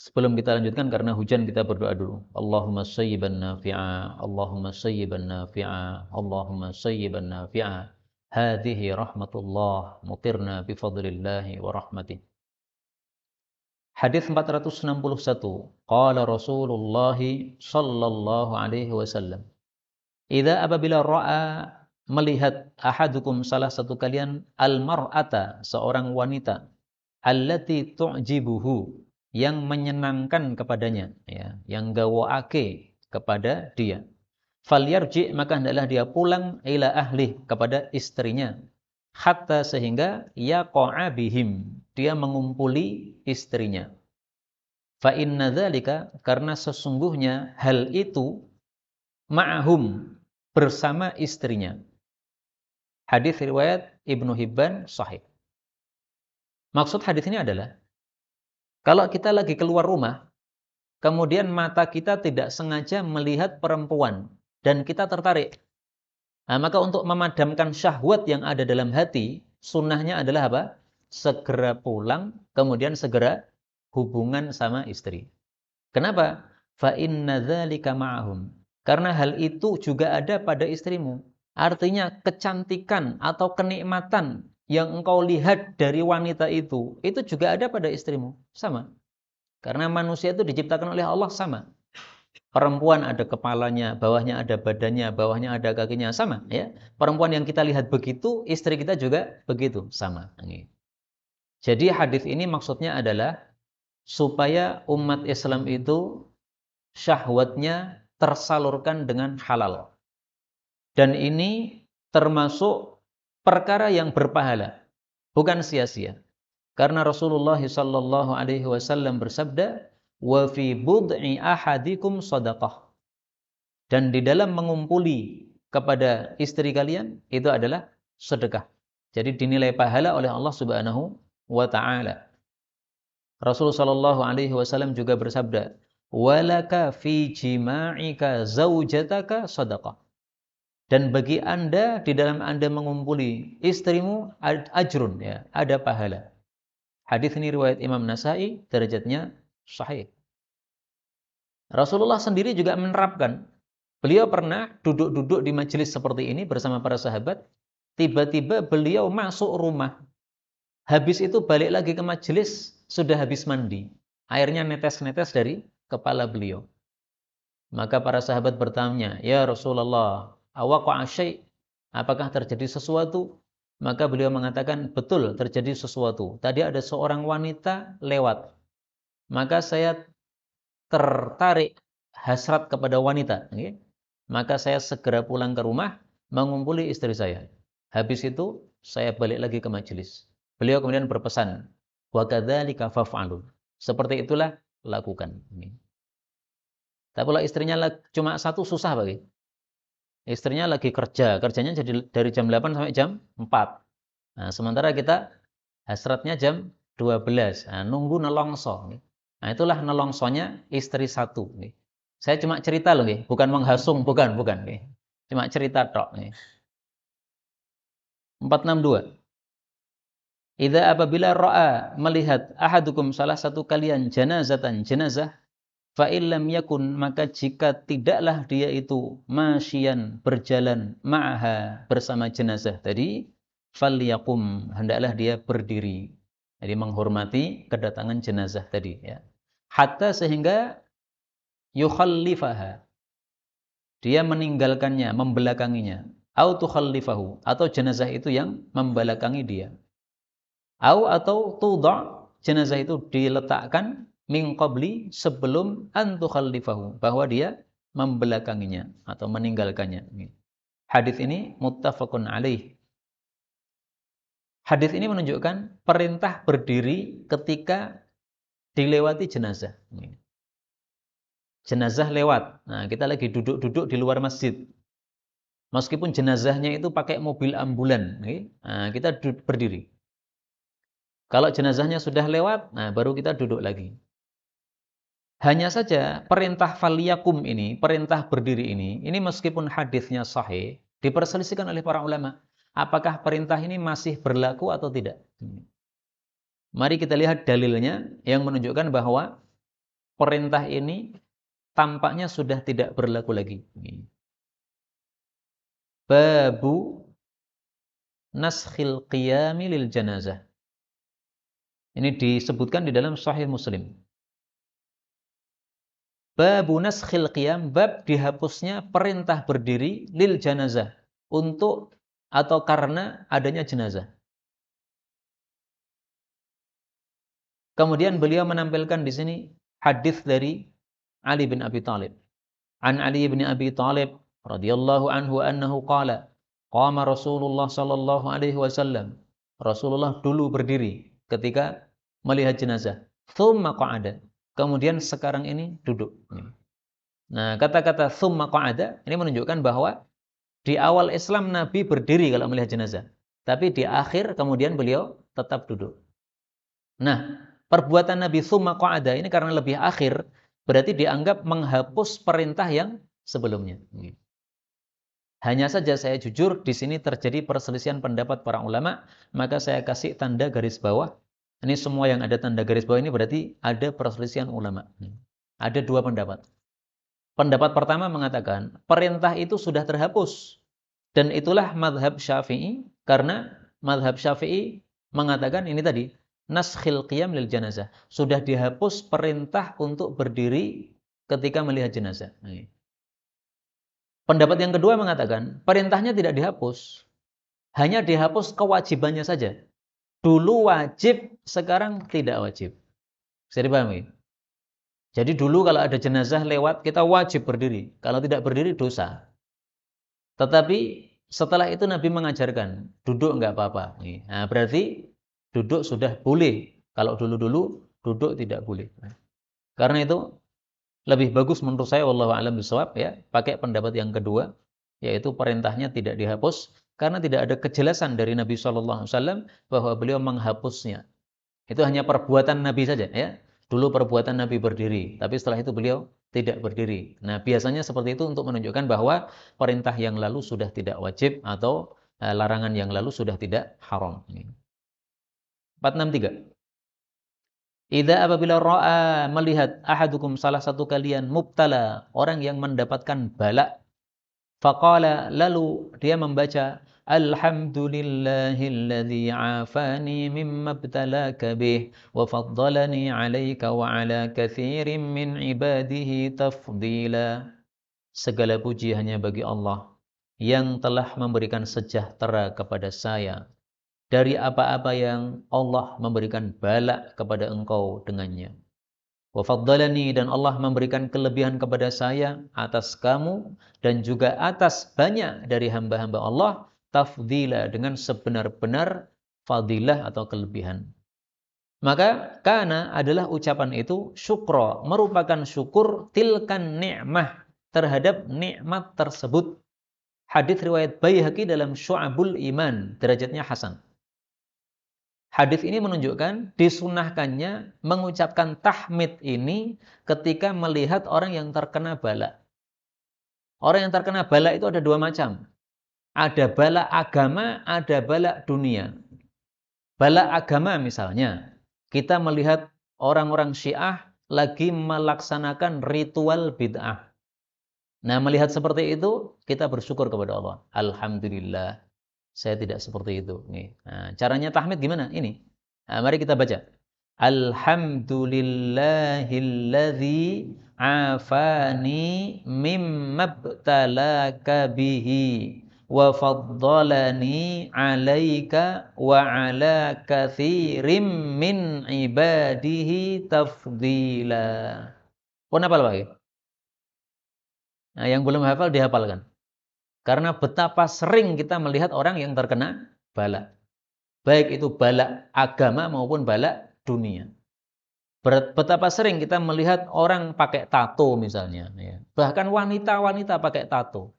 Sebelum kita lanjutkan karena hujan kita berdoa dulu. Allahumma sayyiban nafi'a, Allahumma sayyiban nafi'a, Allahumma sayyiban nafi'a. Hadhihi rahmatullah, mutirna bifadlillahi wa rahmatih. Hadis 461. Qala Rasulullah sallallahu alaihi wasallam. Idza apabila ra'a melihat ahadukum salah satu kalian al-mar'ata seorang wanita allati tu'jibuhu yang menyenangkan kepadanya ya, yang gawaake kepada dia. Falyarji maka hendaklah dia pulang ila ahli kepada istrinya hatta sehingga yaqa'a bihim dia mengumpuli istrinya. Fa inna dzalika karena sesungguhnya hal itu ma'hum bersama istrinya. Hadis riwayat Ibnu Hibban sahih. Maksud hadis ini adalah kalau kita lagi keluar rumah, kemudian mata kita tidak sengaja melihat perempuan dan kita tertarik. Nah, maka untuk memadamkan syahwat yang ada dalam hati, sunnahnya adalah apa? Segera pulang, kemudian segera hubungan sama istri. Kenapa? Fa inna dzalika ma'ahum. Karena hal itu juga ada pada istrimu. Artinya kecantikan atau kenikmatan yang engkau lihat dari wanita itu juga ada pada istrimu. Sama. Karena manusia itu diciptakan oleh Allah sama. Perempuan ada kepalanya, bawahnya ada badannya, bawahnya ada kakinya, sama ya. Perempuan yang kita lihat begitu, istri kita juga begitu, sama. Jadi hadis ini maksudnya adalah supaya umat Islam itu syahwatnya tersalurkan dengan halal. Dan ini termasuk perkara yang berpahala, bukan sia-sia. Karena Rasulullah sallallahu alaihi wasallam bersabda, "Wa fi bud'i ahadikum shadaqah." Dan di dalam mengumpuli kepada istri kalian itu adalah sedekah. Jadi dinilai pahala oleh Allah Subhanahu wa taala. Rasulullah sallallahu alaihi wasallam juga bersabda, "Walaka fi jima'ika zaujataka shadaqah." Dan bagi Anda di dalam Anda mengumpuli istrimu ajrun ya, ada pahala. Hadis ini riwayat Imam Nasai, derajatnya sahih. Rasulullah sendiri juga menerapkan. Beliau pernah duduk-duduk di majelis seperti ini bersama para sahabat, tiba-tiba beliau masuk rumah. Habis itu balik lagi ke majelis, sudah habis mandi. Airnya netes-netes dari kepala beliau. Maka para sahabat bertanya, "Ya Rasulullah, awaqa'a syai'? Apakah terjadi sesuatu?" Maka beliau mengatakan, "Betul, terjadi sesuatu. Tadi ada seorang wanita lewat. Maka saya tertarik hasrat kepada wanita. Maka saya segera pulang ke rumah, mengumpuli istri saya. Habis itu, saya balik lagi ke majelis." Beliau kemudian berpesan, "Wa kadzalika faf'alu." Seperti itulah lakukan. Tapi kalau istrinya cuma satu susah bagi. Istrinya lagi kerja, kerjanya jadi dari jam 8 sampai jam 4. Nah, sementara kita hasratnya jam 12. Nah, nunggu nelongso. Nah, itulah nelongsonya istri satu. Saya cuma cerita loh, bukan menghasung, bukan. Cuma cerita tok. 462. Idza apabila ra'a melihat ahadukum salah satu kalian jenazah fa illam yakun maka jika tidaklah dia itu masyian berjalan ma'aha bersama jenazah tadi falyaqum hendaklah dia berdiri. Jadi menghormati kedatangan jenazah tadi ya. Hatta sehingga yukhallifaha dia meninggalkannya, membelakanginya. Au tukhallifahu atau jenazah itu yang membelakangi dia. Atau tudha' jenazah itu diletakkan min qabli sebelum an tukhallifahu bahwa dia membelakanginya atau meninggalkannya. Hadis ini muttafaqun alaih. Hadis ini menunjukkan perintah berdiri ketika dilewati jenazah. Jenazah lewat. Nah, kita lagi duduk-duduk di luar masjid. Meskipun jenazahnya itu pakai mobil ambulan, nah, kita berdiri. Kalau jenazahnya sudah lewat, nah baru kita duduk lagi. Hanya saja perintah faliyakum ini, perintah berdiri ini meskipun hadisnya sahih, diperselisihkan oleh para ulama. Apakah perintah ini masih berlaku atau tidak? Mari kita lihat dalilnya yang menunjukkan bahwa perintah ini tampaknya sudah tidak berlaku lagi. Babu naskhil qiyami lil janazah. Ini disebutkan di dalam Sahih Muslim. Babu naskhil qiyam, bab dihapusnya perintah berdiri lil janazah, untuk atau karena adanya jenazah. Kemudian beliau menampilkan di sini hadis dari Ali bin Abi Thalib. An Ali bin Abi Thalib radhiyallahu anhu annahu qala, qama Rasulullah sallallahu alaihi wasallam. Rasulullah dulu berdiri ketika melihat jenazah. Tsumma qa'ada. Kemudian sekarang ini duduk. Nah, kata-kata tsumma qa'ada ini menunjukkan bahwa di awal Islam Nabi berdiri kalau melihat jenazah. Tapi di akhir kemudian beliau tetap duduk. Nah, perbuatan Nabi tsumma qa'ada ini karena lebih akhir, berarti dianggap menghapus perintah yang sebelumnya. Hanya saja saya jujur, di sini terjadi perselisihan pendapat para ulama, maka saya kasih tanda garis bawah. Ini semua yang ada tanda garis bawah ini berarti ada perselisihan ulama. Ada dua pendapat. Pendapat pertama mengatakan, perintah itu sudah terhapus. Dan itulah madhab Syafi'i, karena madhab Syafi'i mengatakan ini tadi, naskhil qiyam lil janazah. Sudah dihapus perintah untuk berdiri ketika melihat jenazah. Pendapat yang kedua mengatakan, perintahnya tidak dihapus. Hanya dihapus kewajibannya saja. Dulu wajib, sekarang tidak wajib. Bisa dipahami? Jadi dulu kalau ada jenazah lewat, kita wajib berdiri. Kalau tidak berdiri, dosa. Tetapi setelah itu Nabi mengajarkan, duduk enggak apa-apa. Nah, berarti duduk sudah boleh. Kalau dulu-dulu, duduk tidak boleh. Karena itu, lebih bagus menurut saya, wallahu a'lam bishawab, ya, pakai pendapat yang kedua, yaitu perintahnya tidak dihapus, karena tidak ada kejelasan dari Nabi SAW bahwa beliau menghapusnya. Itu hanya perbuatan Nabi saja, ya. Dulu perbuatan Nabi berdiri, tapi setelah itu beliau tidak berdiri. Nah, biasanya seperti itu untuk menunjukkan bahwa perintah yang lalu sudah tidak wajib atau larangan yang lalu sudah tidak haram. 463. Idza apabila ra'a, melihat, ahadukum salah satu kalian, mubtala, orang yang mendapatkan bala, faqala, lalu dia membaca, alhamdulillahilladzi 'afani mimma ibtalaka bih wa faddalani 'alaika wa 'ala katsirin min ibadihi tafdila. Segala puji hanya bagi Allah yang telah memberikan sejahtera kepada saya dari apa-apa yang Allah memberikan bala kepada engkau dengannya. Wa faddalani, dan Allah memberikan kelebihan kepada saya atas kamu dan juga atas banyak dari hamba-hamba Allah, tafdila, dengan sebenar-benar fadilah atau kelebihan. Maka kana adalah ucapan itu syukra, merupakan syukur tilkan ni'mah, terhadap nikmat tersebut. Hadis riwayat Baihaqi dalam Syu'abul Iman, derajatnya hasan. Hadis ini menunjukkan disunahkannya mengucapkan tahmid ini ketika melihat orang yang terkena bala. Orang yang terkena bala itu ada dua macam. Ada bala agama, ada bala dunia. Bala agama misalnya, kita melihat orang-orang Syiah lagi melaksanakan ritual bid'ah. Nah, melihat seperti itu, kita bersyukur kepada Allah. Alhamdulillah, saya tidak seperti itu. Nah, caranya tahmid gimana? Ini. Nah, mari kita baca. Alhamdulillahilladzi afani mimma btalaka bihi wa faddalani 'alaika wa 'ala katsirin min ibadihi tafdila. Pun hafal Pak? Nah, yang belum hafal dihafalkan. Karena betapa sering kita melihat orang yang terkena bala. Baik itu bala agama maupun bala dunia. Betapa sering kita melihat orang pakai tato misalnya. Bahkan wanita-wanita pakai tato.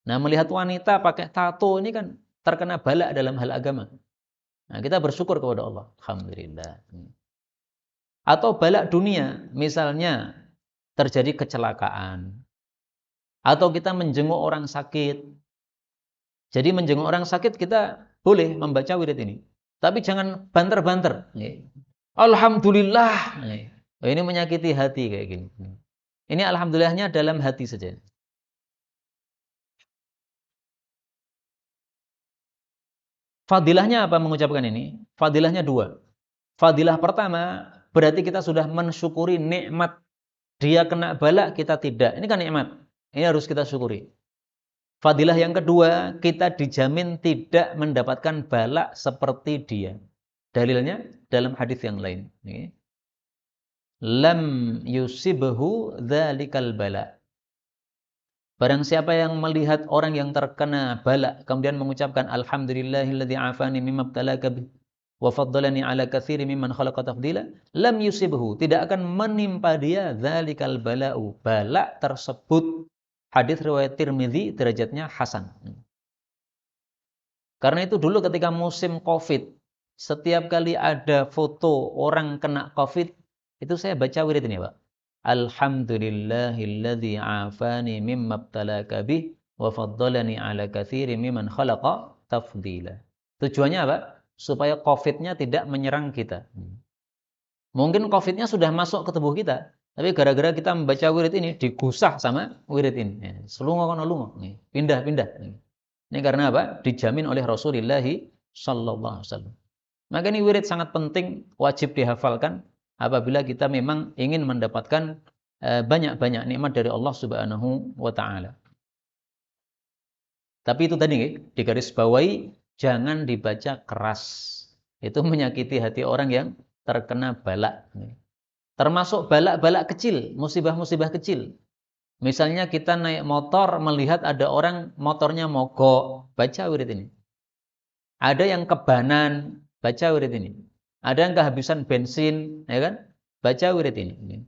Nah, melihat wanita pakai tato ini kan terkena bala dalam hal agama. Nah, kita bersyukur kepada Allah. Alhamdulillah. Atau bala dunia, misalnya terjadi kecelakaan. Atau kita menjenguk orang sakit. Jadi menjenguk orang sakit kita boleh membaca wirid ini. Tapi jangan banter-banter. Alhamdulillah. Oh, ini menyakiti hati kayak gini. Ini alhamdulillahnya dalam hati saja. Fadilahnya apa mengucapkan ini? Fadilahnya dua. Fadilah pertama, berarti kita sudah mensyukuri nikmat. Dia kena bala, kita tidak. Ini kan nikmat. Ini harus kita syukuri. Fadilah yang kedua, kita dijamin tidak mendapatkan bala seperti dia. Dalilnya dalam hadis yang lain. Lam yusibhu dzalikal bala. Barang siapa yang melihat orang yang terkena bala kemudian mengucapkan alhamdulillahilladzi afani mimma ibtalaka bih wa faddalani ala katsirin mimman khalaqa tafdila, lam yusibhu, tidak akan menimpa dia dzalikal bala'u, bala tersebut. Hadis riwayat Tirmizi, derajatnya hasan. Karena itu dulu ketika musim Covid, setiap kali ada foto orang kena Covid, itu saya baca wirid ini, Pak. Alhamdulillahilladzi afani mimma ibtalaka bih wa faddalani ala katsirin mimman khalaqa tafdila. Tujuannya apa? Supaya Covid-nya tidak menyerang kita. Mungkin Covid-nya sudah masuk ke tubuh kita, tapi gara-gara kita membaca wirid ini digusah sama wirid ini. Selungo kono lungo, pindah-pindah. Ini karena apa? Dijamin oleh Rasulullah sallallahu alaihi wasallam. Maka ini wirid sangat penting, wajib dihafalkan apabila kita memang ingin mendapatkan banyak-banyak nikmat dari Allah Subhanahu wa taala. Tapi itu tadi digarisbawahi, jangan dibaca keras. Itu menyakiti hati orang yang terkena bala. Termasuk bala-bala kecil, musibah-musibah kecil. Misalnya kita naik motor melihat ada orang motornya mogok, baca wirid ini. Ada yang kebanan, baca wirid ini. Ada yang kehabisan bensin, ya kan? Baca wirid ini.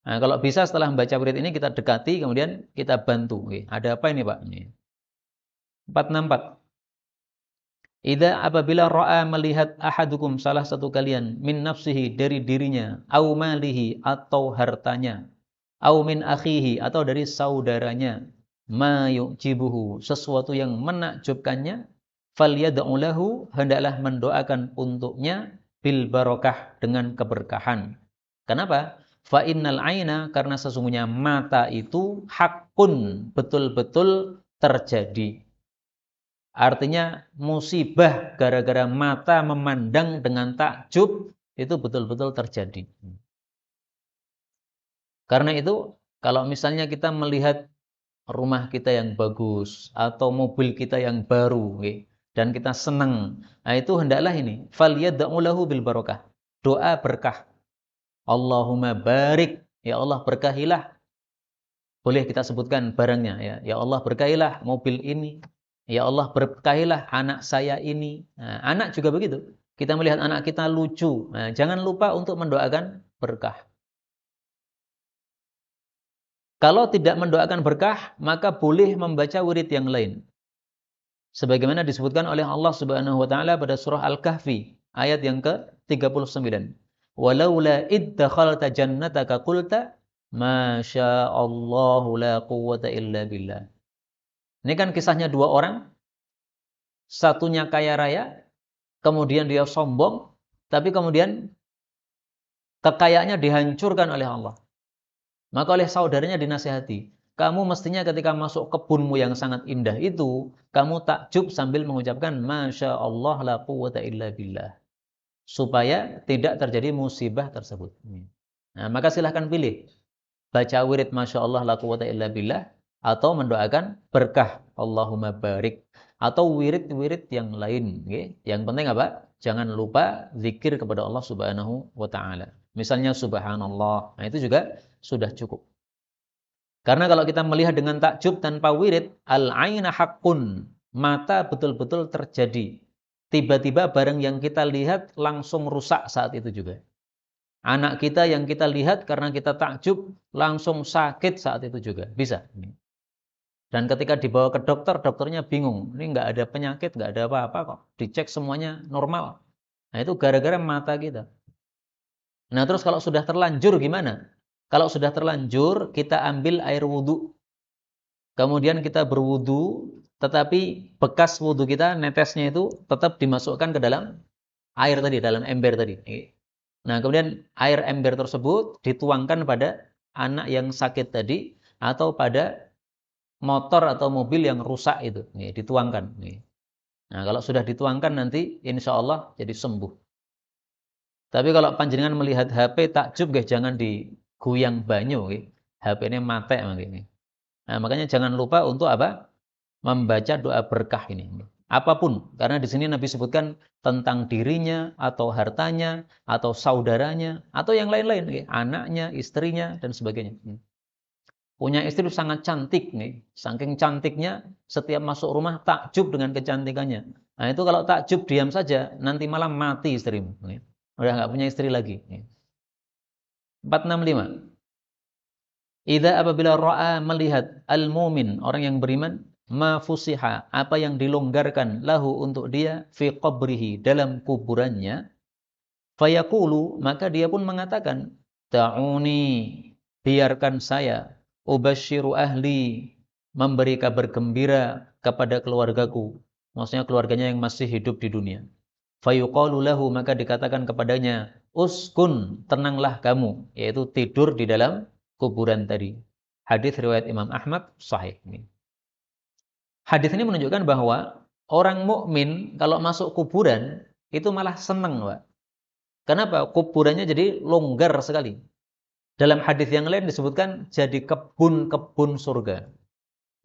Nah, kalau bisa setelah membaca wirid ini kita dekati, kemudian kita bantu. Ada apa ini, Pak? 464. Idza apabila ra'a melihat ahadukum, salah satu kalian, min nafsihi, dari dirinya, au malihi, atau hartanya, au min akhihi, atau dari saudaranya, ma yu'jibuhu, sesuatu yang menakjubkannya, falyad'u lahu, hendaklah mendoakan untuknya, bil barokah, dengan keberkahan. Kenapa? Fa innal aina, karena sesungguhnya mata itu hakun, betul-betul terjadi. Artinya musibah gara-gara mata memandang dengan takjub itu betul-betul terjadi. Karena itu kalau misalnya kita melihat rumah kita yang bagus atau mobil kita yang baru dan kita senang, nah itu hendaklah ini falyad'u lahu bil barokah. Doa berkah. Allahumma barik, ya Allah berkahilah. Boleh kita sebutkan barangnya ya. Ya Allah berkahilah mobil ini. Ya Allah berkahilah anak saya ini. Nah, anak juga begitu. Kita melihat anak kita lucu. Nah, jangan lupa untuk mendoakan berkah. Kalau tidak mendoakan berkah, maka boleh membaca wirid yang lain. Sebagaimana disebutkan oleh Allah Subhanahu wa taala pada surah Al-Kahfi ayat yang ke-39. Walaula id dakhalta jannataka qulta ma sya'allahu la quwwata illa billah. Ini kan kisahnya dua orang, satunya kaya raya, kemudian dia sombong, tapi kemudian kekayaannya dihancurkan oleh Allah. Maka oleh saudaranya dinasihati, kamu mestinya ketika masuk kebunmu yang sangat indah itu, kamu takjub sambil mengucapkan Masya Allah la quwwata illa billah. Supaya tidak terjadi musibah tersebut. Nah, maka silahkan pilih. Baca wirid Masya Allah la quwwata illa billah, atau mendoakan berkah Allahumma barik, atau wirid-wirid yang lain. Yang penting apa? Jangan lupa zikir kepada Allah Subhanahu wa taala. Misalnya subhanallah. Nah, itu juga sudah cukup. Karena kalau kita melihat dengan takjub tanpa wirid, al-aina haqqun, mata betul-betul terjadi. Tiba-tiba barang yang kita lihat langsung rusak saat itu juga. Anak kita yang kita lihat karena kita takjub langsung sakit saat itu juga. Bisa. Dan ketika dibawa ke dokter, dokternya bingung. Ini nggak ada penyakit, nggak ada apa-apa kok. Dicek semuanya normal. Nah itu gara-gara mata kita. Nah terus kalau sudah terlanjur gimana? Kalau sudah terlanjur, kita ambil air wudhu. Kemudian kita berwudhu, tetapi bekas wudhu kita, netesnya itu tetap dimasukkan ke dalam air tadi, dalam ember tadi. Nah, kemudian air ember tersebut dituangkan pada anak yang sakit tadi atau pada motor atau mobil yang rusak itu, dituangkan. Nah, kalau sudah dituangkan nanti insya Allah jadi sembuh. Tapi kalau panjenengan melihat HP takjub nggih jangan diguyang banyu nggih. HP ini mate mangke. Nah, makanya jangan lupa untuk apa? Membaca doa berkah ini. Apapun, karena di sini Nabi sebutkan tentang dirinya atau hartanya atau saudaranya atau yang lain-lain, anaknya, istrinya dan sebagainya. Punya istri sangat cantik nih, saking cantiknya setiap masuk rumah takjub dengan kecantikannya. Nah itu kalau takjub diam saja, nanti malam mati istrimu. Udah nggak punya istri lagi. 465. Idza apabila ra'a melihat al-mumin, orang yang beriman, ma fusiha, apa yang dilonggarkan lahu untuk dia fi qabrihi, dalam kuburannya, fayaqulu, maka dia pun mengatakan, ta'uni, biarkan saya, ubasyiru ahli, memberi kabar gembira kepada keluargaku, maksudnya keluarganya yang masih hidup di dunia. Fayuqalu lahu, maka dikatakan kepadanya, uskun, tenanglah kamu, yaitu tidur di dalam kuburan tadi. Hadis riwayat Imam Ahmad sahih. Hadis ini menunjukkan bahwa orang mukmin kalau masuk kuburan itu malah senang, Pak. Kenapa? Kuburannya jadi longgar sekali. Dalam hadis yang lain disebutkan jadi kebun-kebun surga.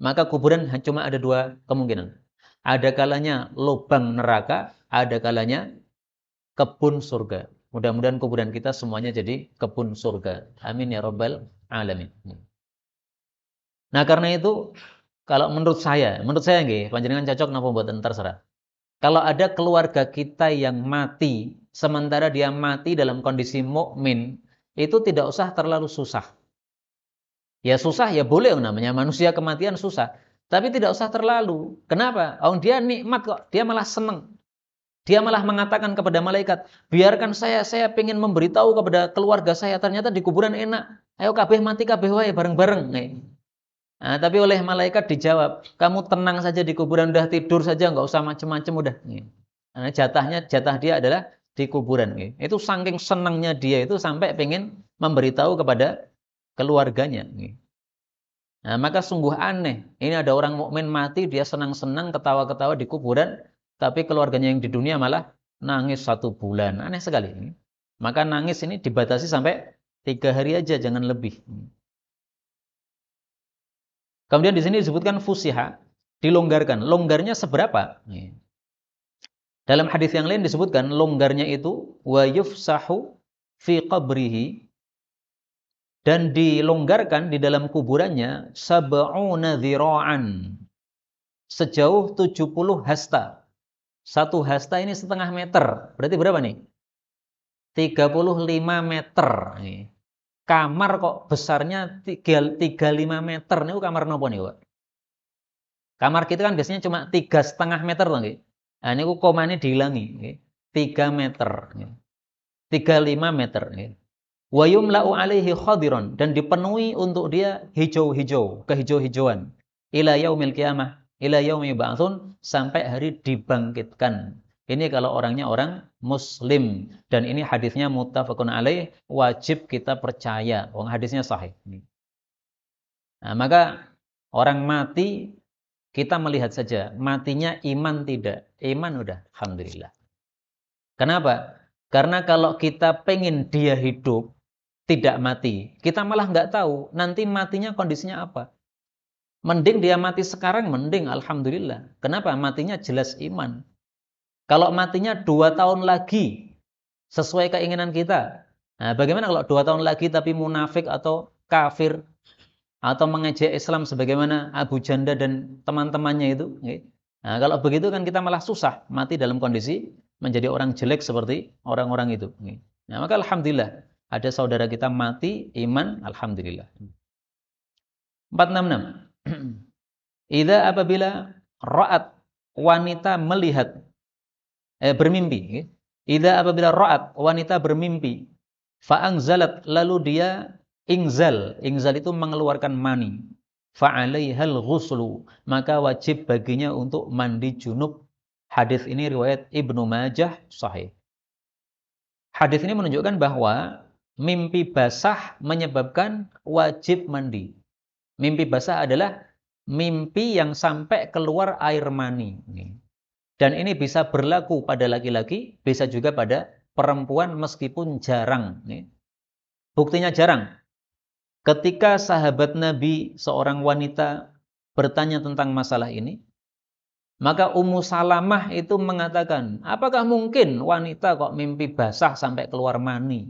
Maka kuburan cuma ada dua kemungkinan. Ada kalanya lubang neraka, ada kalanya kebun surga. Mudah-mudahan kuburan kita semuanya jadi kebun surga. Amin ya rabbal alamin. Nah, karena itu kalau menurut saya nggih, panjenengan cocok napa mboten terserah. Kalau ada keluarga kita yang mati sementara dia mati dalam kondisi mukmin, itu tidak usah terlalu susah. Ya susah ya boleh, namanya manusia, kematian susah. Tapi tidak usah terlalu. Kenapa? Oh, dia nikmat kok, dia malah senang. Dia malah mengatakan kepada malaikat, biarkan saya ingin memberitahu kepada keluarga saya, ternyata di kuburan enak. Ayo kabeh mati kabeh wae bareng-bareng. Nah, tapi oleh malaikat dijawab, kamu tenang saja di kuburan, udah tidur saja, nggak usah macem-macem udah. Nah, jatah dia adalah di kuburan. Itu saking senangnya dia itu sampai pengen memberitahu kepada keluarganya. Nah, maka sungguh aneh. Ini ada orang mukmin mati, dia senang-senang ketawa-ketawa di kuburan, tapi keluarganya yang di dunia malah nangis 1 bulan. Aneh sekali. Maka nangis ini dibatasi sampai 3 hari aja, jangan lebih. Kemudian di sini disebutkan fusiha, dilonggarkan. Longgarnya seberapa? Dalam hadis yang lain disebutkan longgarnya itu wa yufsahu fi qabrihi, dan dilonggarkan di dalam kuburannya sab'una dhira'an, sejauh 70 hasta. 1 hasta ini setengah meter. Berarti berapa nih? 35 meter. Kamar kok besarnya 35 meter. Ini kamar nopo nih, Pak? Kamar kita kan biasanya cuma 3,5 meter loh, nggih. Nah, ini komane dihilangi, nggih. 3 meter. 35 meter. Wa yumla'u alaihi khadiran, dan dipenuhi untuk dia hijau-hijau, kehijau-hijauan. Ila yaumil qiyamah, ila yaumi yub'atsun, sampai hari dibangkitkan. Ini kalau orangnya orang muslim, dan ini hadisnya muttafaqun alaih, wajib kita percaya. Wong hadisnya sahih. Nah, maka orang mati kita melihat saja, matinya iman tidak. Iman udah, alhamdulillah. Kenapa? Karena kalau kita pengen dia hidup, tidak mati, kita malah nggak tahu nanti matinya kondisinya apa. Mending dia mati sekarang, mending, alhamdulillah. Kenapa? Matinya jelas iman. Kalau matinya 2 tahun lagi, sesuai keinginan kita. Nah, bagaimana kalau 2 tahun lagi tapi munafik atau kafir, atau mengejek Islam sebagaimana Abu Janda dan teman-temannya itu? Nah, kalau begitu kan kita malah susah mati dalam kondisi menjadi orang jelek seperti orang-orang itu. Nah, maka alhamdulillah ada saudara kita mati iman, alhamdulillah. 466. Idza apabila ra'at, wanita melihat, bermimpi. Idza apabila ra'at, wanita bermimpi, fa'angzalat, lalu dia ingzal. Ingzal itu mengeluarkan mani. Fa'alaihal ghuslu, maka wajib baginya untuk mandi junub. Hadis ini riwayat Ibnu Majah sahih. Hadis ini menunjukkan bahwa mimpi basah menyebabkan wajib mandi. Mimpi basah adalah mimpi yang sampai keluar air mani. Dan ini bisa berlaku pada laki-laki, bisa juga pada perempuan meskipun jarang. Buktinya jarang. Ketika sahabat Nabi, seorang wanita, bertanya tentang masalah ini, maka Ummu Salamah itu mengatakan, apakah mungkin wanita kok mimpi basah sampai keluar mani?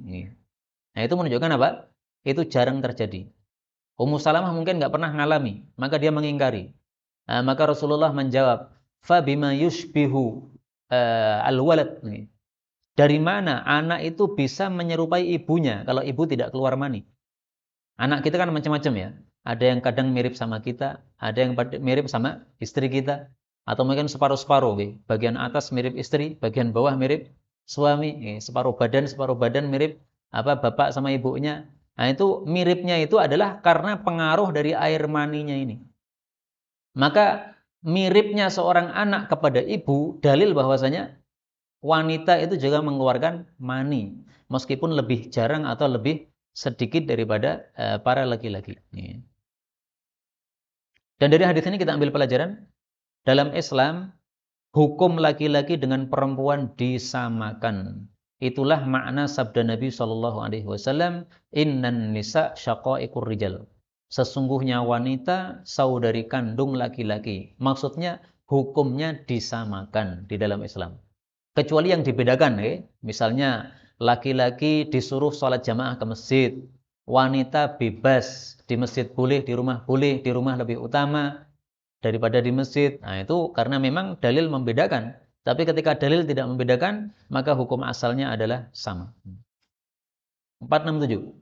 Nah, itu menunjukkan apa? Itu jarang terjadi. Ummu Salamah mungkin nggak pernah ngalami, maka dia mengingkari. Nah, maka Rasulullah menjawab, "Fabima yushbihu al-walad." Dari mana anak itu bisa menyerupai ibunya kalau ibu tidak keluar mani? Anak kita kan macam-macam ya. Ada yang kadang mirip sama kita, ada yang mirip sama istri kita, atau mungkin separuh-separuh. Bagian atas mirip istri, bagian bawah mirip suami. Separuh badan mirip bapak sama ibunya. Nah, itu miripnya itu adalah karena pengaruh dari air maninya ini. Maka miripnya seorang anak kepada ibu, dalil bahwasanya wanita itu juga mengeluarkan mani, meskipun lebih jarang atau lebih sedikit daripada para laki-laki. Dan dari hadis ini kita ambil pelajaran, dalam Islam hukum laki-laki dengan perempuan disamakan. Itulah makna sabda Nabi Shallallahu Alaihi Wasallam, Innan nisa syaqaiqur rijal. Sesungguhnya wanita saudari kandung laki-laki. Maksudnya hukumnya disamakan di dalam Islam. Kecuali yang dibedakan, misalnya laki-laki disuruh sholat jamaah ke masjid, wanita bebas di masjid boleh, di rumah lebih utama daripada di masjid. Nah, itu karena memang dalil membedakan. Tapi ketika dalil tidak membedakan, maka hukum asalnya adalah sama. 467.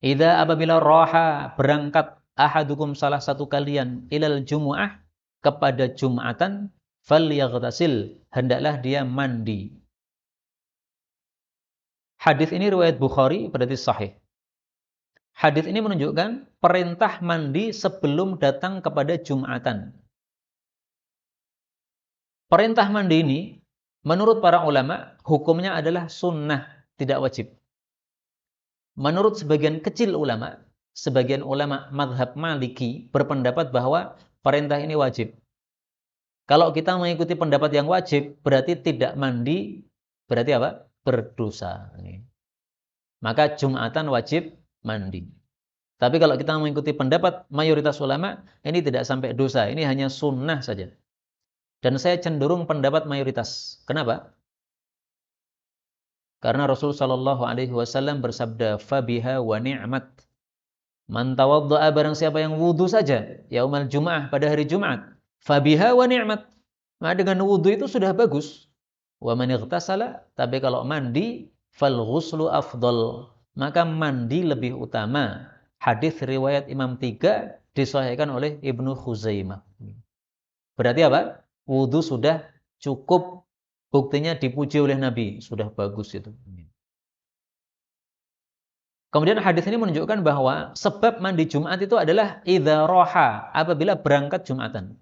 Idza apabila roha berangkat ahadukum salah satu kalian ilal jumu'ah kepada Jumatan, falyaghtasil, hendaklah dia mandi. Hadis ini riwayat Bukhari, berarti sahih. Hadis ini menunjukkan perintah mandi sebelum datang kepada Jumatan. Perintah mandi ini, menurut para ulama, hukumnya adalah sunnah, tidak wajib. Menurut sebagian kecil ulama, sebagian ulama madhab Maliki berpendapat bahwa perintah ini wajib. Kalau kita mengikuti pendapat yang wajib, berarti tidak mandi, berarti apa? Berdosa. Maka Jumatan wajib mandi. Tapi kalau kita mengikuti pendapat mayoritas ulama, ini tidak sampai dosa, ini hanya sunnah saja. Dan saya cenderung pendapat mayoritas. Kenapa? Karena Rasul Shallallahu Alaihi Wasallam bersabda, "Fabiha wa ni'mat." Man tawadda'a, barang siapa yang wudu saja yaumal Jum'ah, pada hari Jumat, fabiha wa ni'mat. Nah, dengan wudu itu sudah bagus. Wa man ightasala, tapi kalau mandi, fal ghuslu afdal, maka mandi lebih utama. Hadis riwayat Imam 3 disahihkan oleh Ibnu Khuzaimah. Berarti apa? Wudu sudah cukup, buktinya dipuji oleh Nabi, sudah bagus itu. Kemudian hadis ini menunjukkan bahwa sebab mandi Jumat itu adalah idza roha, apabila berangkat Jumatan.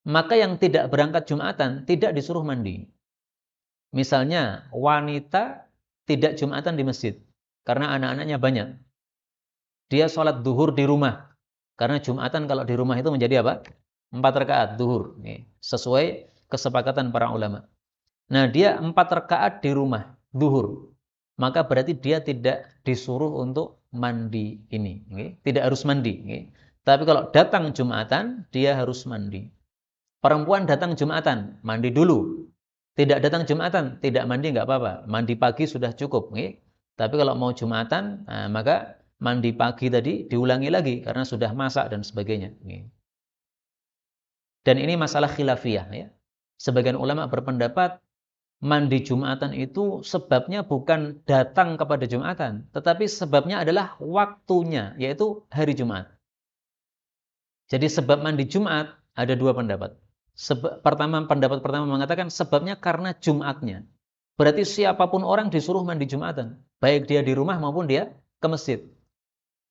Maka yang tidak berangkat Jumatan tidak disuruh mandi. Misalnya wanita tidak Jumatan di masjid karena anak-anaknya banyak. Dia sholat duhur di rumah. Karena Jumatan kalau di rumah itu menjadi apa? 4 rakaat duhur. Sesuai kesepakatan para ulama. Nah, dia 4 rakaat di rumah duhur. Maka berarti dia tidak disuruh untuk mandi ini. Tidak harus mandi. Tapi kalau datang Jumatan, dia harus mandi. Perempuan datang Jumatan, mandi dulu. Tidak datang Jumatan, tidak mandi nggak apa-apa. Mandi pagi sudah cukup. Tapi kalau mau Jumatan, maka mandi pagi tadi diulangi lagi karena sudah masak dan sebagainya. Dan ini masalah khilafiyah. Sebagian ulama berpendapat mandi Jumatan itu sebabnya bukan datang kepada Jumatan, tetapi sebabnya adalah waktunya, yaitu hari Jumat. Jadi sebab mandi Jumat ada 2 pendapat. Pendapat pertama mengatakan sebabnya karena Jumatnya. Berarti siapapun orang disuruh mandi Jumatan, baik dia di rumah maupun dia ke masjid.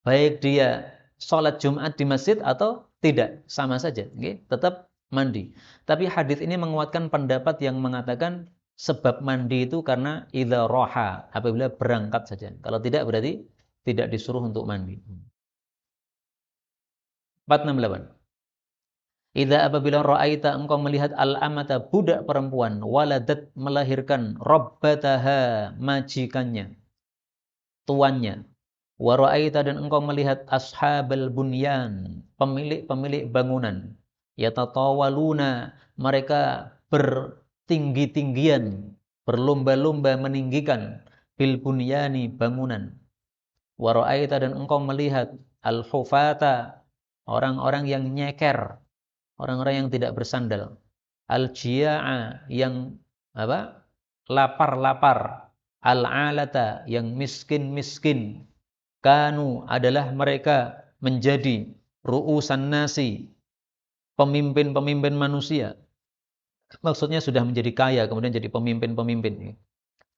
Baik dia sholat Jumat di masjid atau tidak, sama saja, tetap mandi. Tapi hadis ini menguatkan pendapat yang mengatakan sebab mandi itu karena idza roha, apabila berangkat saja. Kalau tidak berarti tidak disuruh untuk mandi. 468. Idza apabila ra'aita engkau melihat al-amata budak perempuan waladat melahirkan rabbataha majikannya, tuannya. Wa ra'aita dan engkau melihat ashabal bunyan, pemilik-pemilik bangunan. Yatatawaluna, mereka bertinggi-tinggian, berlomba-lomba meninggikan bil bunyani bangunan. Wa ra'aita dan engkau melihat al-hufata, orang-orang yang nyeker, orang-orang yang tidak bersandal. Al-jia'a, yang apa? Lapar-lapar. Al-alata, yang miskin-miskin. Kanu, adalah mereka menjadi ru'usan nasi, pemimpin-pemimpin manusia. Maksudnya sudah menjadi kaya, kemudian jadi pemimpin-pemimpin.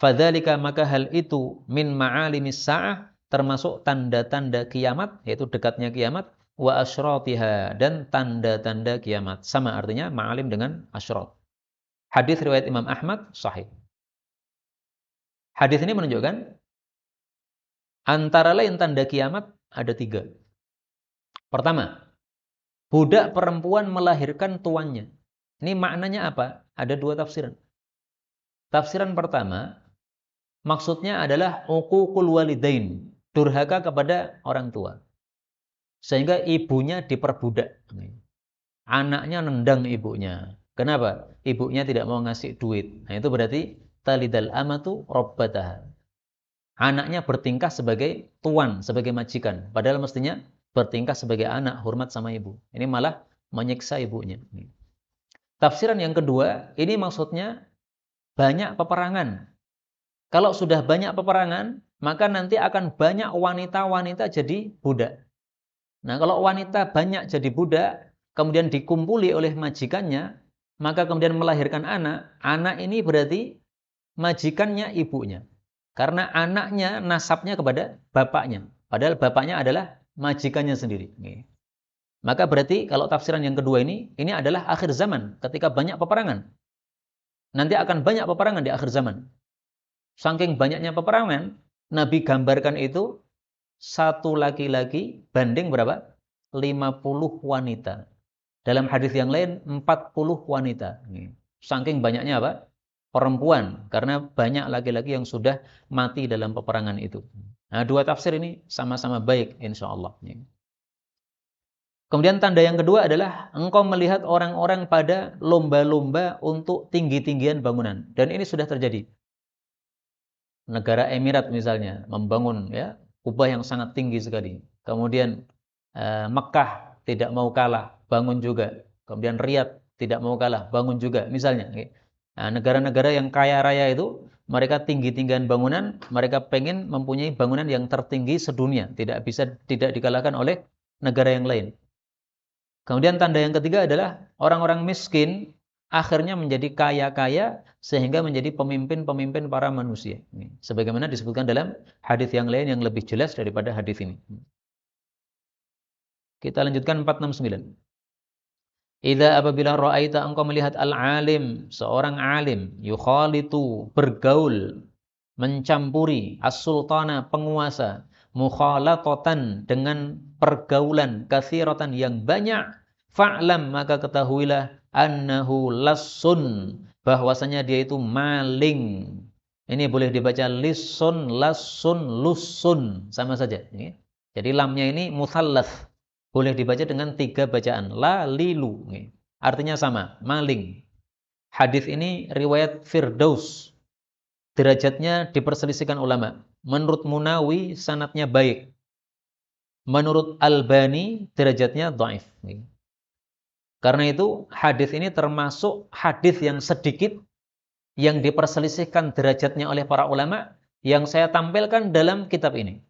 Fadzalika, maka hal itu min ma'alimis sa'ah, termasuk tanda-tanda kiamat, yaitu dekatnya kiamat, wa asyratiha, dan tanda-tanda kiamat. Sama artinya ma'alim dengan asyrat. Hadis riwayat Imam Ahmad sahih. Hadis ini menunjukkan antara lain tanda kiamat ada 3. Pertama, budak perempuan melahirkan tuannya. Ini maknanya apa? Ada 2 tafsiran. Tafsiran pertama, maksudnya adalah uququl walidain, durhaka kepada orang tua. Sehingga ibunya diperbudak. Anaknya nendang ibunya. Kenapa? Ibunya tidak mau ngasih duit. Nah, itu berarti talidal amatu rabbataha. Anaknya bertingkah sebagai tuan, sebagai majikan. Padahal mestinya bertingkah sebagai anak, hormat sama ibu. Ini malah menyiksa ibunya. Tafsiran yang kedua, ini maksudnya banyak peperangan. Kalau sudah banyak peperangan, maka nanti akan banyak wanita-wanita jadi budak. Nah, kalau wanita banyak jadi budak, kemudian dikumpuli oleh majikannya, maka kemudian melahirkan anak. Anak ini berarti majikannya ibunya. Karena anaknya nasabnya kepada bapaknya. Padahal bapaknya adalah majikannya sendiri. Maka berarti kalau tafsiran yang kedua ini adalah akhir zaman, ketika banyak peperangan. Nanti akan banyak peperangan di akhir zaman. Saking banyaknya peperangan, Nabi gambarkan itu satu laki-laki banding berapa? 50 wanita. Dalam hadis yang lain 40 wanita. Saking banyaknya apa? Perempuan, karena banyak laki-laki yang sudah mati dalam peperangan itu. Nah, 2 tafsir ini sama-sama baik insyaallah. Kemudian tanda yang kedua adalah engkau melihat orang-orang pada lomba-lomba untuk tinggi-tinggian bangunan, dan ini sudah terjadi. Negara Emirat misalnya membangun ya kubah yang sangat tinggi sekali. Kemudian Mekah tidak mau kalah, bangun juga. Kemudian Riyadh tidak mau kalah, bangun juga misalnya. Nah, negara-negara yang kaya raya itu mereka tinggi-tinggian bangunan, mereka pengen mempunyai bangunan yang tertinggi sedunia, tidak dikalahkan oleh negara yang lain. Kemudian tanda yang ketiga adalah orang-orang miskin akhirnya menjadi kaya-kaya sehingga menjadi pemimpin-pemimpin para manusia. Sebagaimana disebutkan dalam hadis yang lain yang lebih jelas daripada hadis ini. Kita lanjutkan 469. Idza apabila ra'aita engkau melihat al-alim, seorang alim, yukhalitu, bergaul, mencampuri, as-sultana, penguasa, mukhalatatan, dengan pergaulan, katsiratan, yang banyak, fa'lam, maka ketahuilah, annahu lassun, bahwasanya dia itu maling. Ini boleh dibaca lissun, lassun, lussun, sama saja. Jadi lamnya ini muthallats. Boleh dibaca dengan 3 bacaan. La, lilu. Artinya sama, maling. Hadis ini riwayat Firdaus. Derajatnya diperselisihkan ulama. Menurut Munawi sanadnya baik. Menurut Albani derajatnya dhaif. Karena itu hadis ini termasuk hadis yang sedikit yang diperselisihkan derajatnya oleh para ulama yang saya tampilkan dalam kitab ini.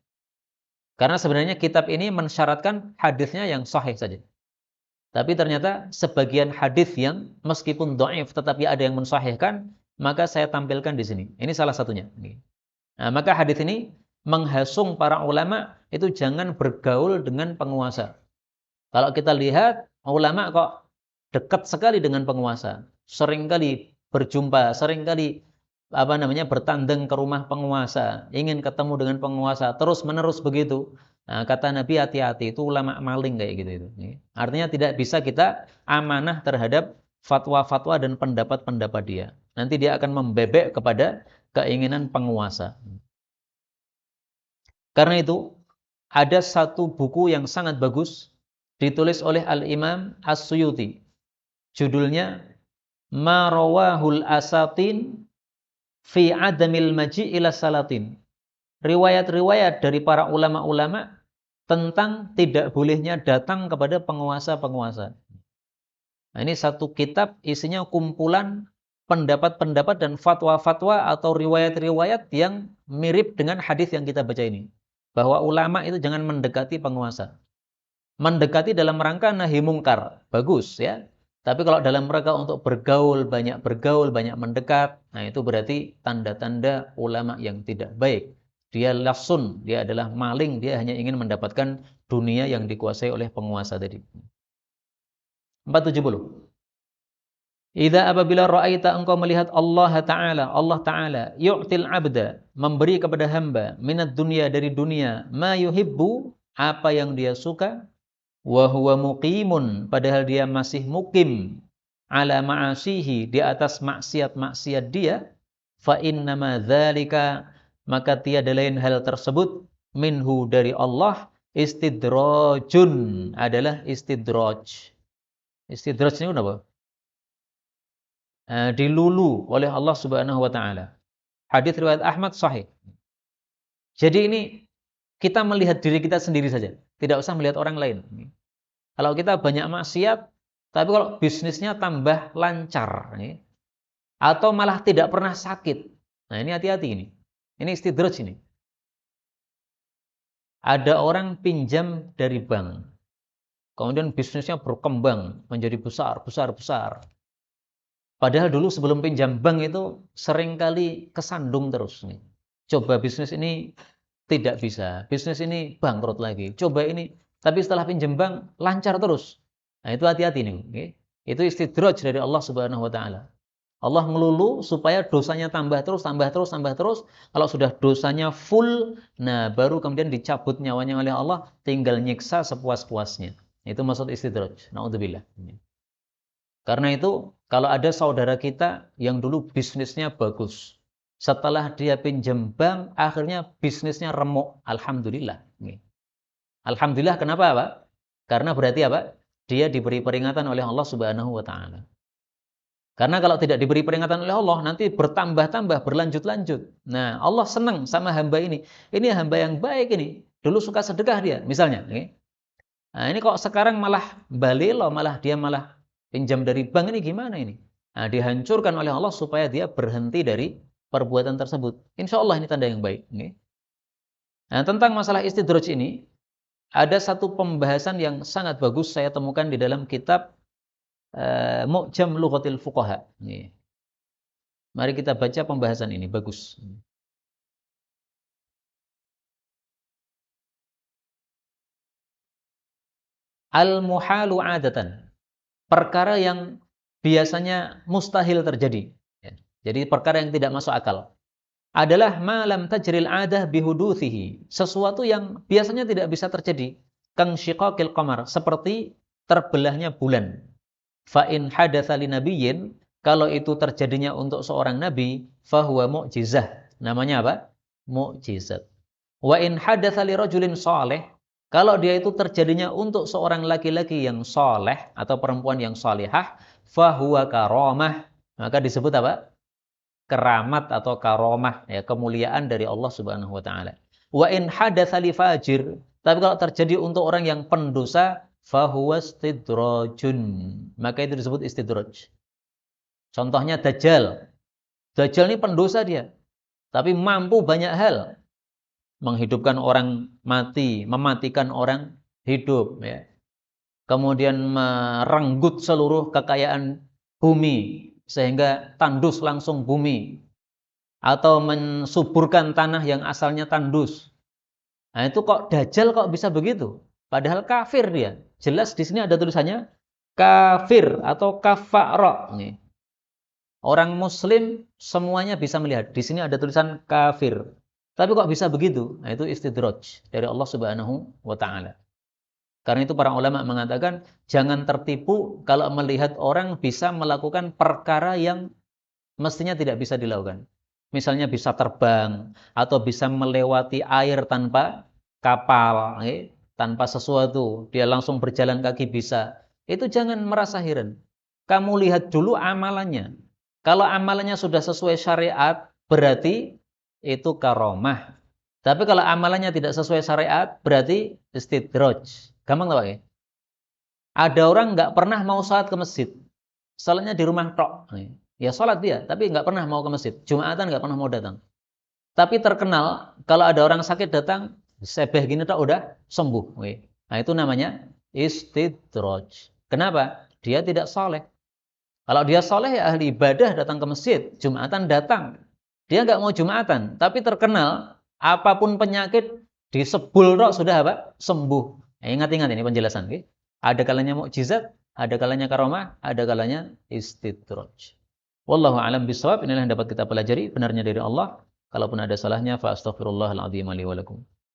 Karena sebenarnya kitab ini mensyaratkan hadisnya yang sahih saja. Tapi ternyata sebagian hadis yang meskipun dhaif tetapi ada yang mensahihkan, maka saya tampilkan di sini. Ini salah satunya. Nah, maka hadis ini menghasung para ulama itu jangan bergaul dengan penguasa. Kalau kita lihat ulama kok dekat sekali dengan penguasa, seringkali berjumpa, seringkali bertandang ke rumah penguasa, ingin ketemu dengan penguasa, terus-menerus begitu. Nah, kata Nabi, hati-hati, itu ulama maling kayak gitu itu. Artinya tidak bisa kita amanah terhadap fatwa-fatwa dan pendapat-pendapat dia. Nanti dia akan membebek kepada keinginan penguasa. Karena itu, ada satu buku yang sangat bagus ditulis oleh Al-Imam As-Suyuti. Judulnya Ma Rawahul Asatin fi Adamil Maji' ila Salatin. Riwayat-riwayat dari para ulama-ulama tentang tidak bolehnya datang kepada penguasa-penguasa. Nah, ini satu kitab isinya kumpulan pendapat-pendapat dan fatwa-fatwa atau riwayat-riwayat yang mirip dengan hadis yang kita baca ini. Bahwa ulama itu jangan mendekati penguasa. Mendekati dalam rangka nahi mungkar, bagus ya. Tapi kalau dalam rangka untuk bergaul, banyak mendekat, nah itu berarti tanda-tanda ulama yang tidak baik. Dia lasun, dia adalah maling, dia hanya ingin mendapatkan dunia yang dikuasai oleh penguasa tadi. 470. Idza apabila ra'aita engkau melihat Allah Ta'ala yu'til abda, memberi kepada hamba minat dunia dari dunia, ma yuhibbu, apa yang dia suka, wa huwa muqimun, padahal dia masih mukim ala ma'asihi, di atas maksiat-maksiat dia, fa innama dzalika, maka tiada lain hal tersebut, minhu, dari Allah, istidrajun, adalah istidraj. Istidraj ini apa? Dilulu oleh Allah Subhanahu wa taala. Hadis riwayat Ahmad sahih. Jadi ini kita melihat diri kita sendiri saja, tidak usah melihat orang lain. Kalau kita banyak maksiat, tapi kalau bisnisnya tambah lancar, atau malah tidak pernah sakit. Nah, ini hati-hati ini. Ini istidraj ini. Ada orang pinjam dari bank. Kemudian bisnisnya berkembang menjadi besar. Padahal dulu sebelum pinjam bank itu seringkali kesandung terus nih. Coba bisnis ini tidak bisa, bisnis ini bangkrut lagi. Coba ini, tapi setelah pinjam bank lancar terus. Nah, itu hati-hati nih. Okay? Itu istidraj dari Allah Subhanahu wa taala. Allah ngelulu supaya dosanya tambah terus. Kalau sudah dosanya full, nah baru kemudian dicabut nyawanya oleh Allah, tinggal nyiksa sepuas-puasnya. Itu maksud istidraj. Na'udzubillah. Karena itu, kalau ada saudara kita yang dulu bisnisnya bagus, setelah dia pinjam bank, akhirnya bisnisnya remuk. Alhamdulillah. Alhamdulillah, kenapa Pak? Karena berarti apa? Dia diberi peringatan oleh Allah Subhanahu wa taala. Karena kalau tidak diberi peringatan oleh Allah, nanti bertambah-tambah, berlanjut-lanjut. Nah, Allah senang sama hamba ini. Ini hamba yang baik ini. Dulu suka sedekah dia, misalnya. Nah, ini kok sekarang malah balelo, dia malah pinjam dari bank, ini gimana ini? Nah, dihancurkan oleh Allah supaya dia berhenti dari perbuatan tersebut. Insya Allah ini tanda yang baik. Nah, tentang masalah istidraj ini, ada satu pembahasan yang sangat bagus saya temukan di dalam kitab Mu'jam Lughatil Fuqaha. Mari kita baca pembahasan ini, bagus. Al-muhalu adatan. Perkara yang biasanya mustahil terjadi. Jadi perkara yang tidak masuk akal. Adalah malam tajril adah bihuduthihi. Sesuatu yang biasanya tidak bisa terjadi. Kang syiqaqil qamar. Seperti terbelahnya bulan. Fa'in hadatha li nabiyyin. Kalau itu terjadinya untuk seorang nabi. Fahuwa mu'jizah. Namanya apa? Mu'jizat. Wa in hadatha li rajulin saleh. Kalau dia itu terjadinya untuk seorang laki-laki yang soleh atau perempuan yang solihah, fahuwa karomah, maka disebut apa? Keramat atau karomah, ya, kemuliaan dari Allah Subhanahu wa taala. Wa in hadatsa li fajir, tapi kalau terjadi untuk orang yang pendosa, fahuwa istidrajun, maka itu disebut istidraj. Contohnya Dajjal. Dajjal ini pendosa dia, tapi mampu banyak hal. Menghidupkan orang mati, mematikan orang hidup, ya. Kemudian merenggut seluruh kekayaan bumi sehingga tandus langsung bumi, atau mensuburkan tanah yang asalnya tandus. Nah, itu kok Dajjal kok bisa begitu? Padahal kafir dia. Jelas di sini ada tulisannya kafir atau kafara. Orang muslim semuanya bisa melihat. Di sini ada tulisan kafir. Tapi kok bisa begitu? Nah, itu istidraj dari Allah Subhanahu wa taala. Karena itu para ulama mengatakan jangan tertipu kalau melihat orang bisa melakukan perkara yang mestinya tidak bisa dilakukan. Misalnya bisa terbang atau bisa melewati air tanpa kapal, tanpa sesuatu, dia langsung berjalan kaki bisa. Itu jangan merasa heran. Kamu lihat dulu amalannya. Kalau amalannya sudah sesuai syariat, berarti itu karomah. Tapi kalau amalannya tidak sesuai syariat, berarti istidraj. Gampang tak, Pak? Ada orang nggak pernah mau sholat ke masjid. Sholatnya di rumah tok. Ya sholat dia, tapi nggak pernah mau ke masjid. Jumatan nggak pernah mau datang. Tapi terkenal kalau ada orang sakit datang, sebeh gini tok udah sembuh. Nah itu namanya istidraj. Kenapa? Dia tidak soleh. Kalau dia soleh ya ahli ibadah datang ke masjid, Jumatan datang. Dia nggak mau Jumatan, tapi terkenal apapun penyakit disebul tok sudah apa? Sembuh. Ingat-ingat ini penjelasan. Ada kalanya mukjizat, ada kalanya karomah, ada kalanya istidraj. Wallahu a'lam bishawab. Inilah yang dapat kita pelajari, benarnya dari Allah. Kalaupun ada salahnya fa astaghfirullahal azim li wa lakum.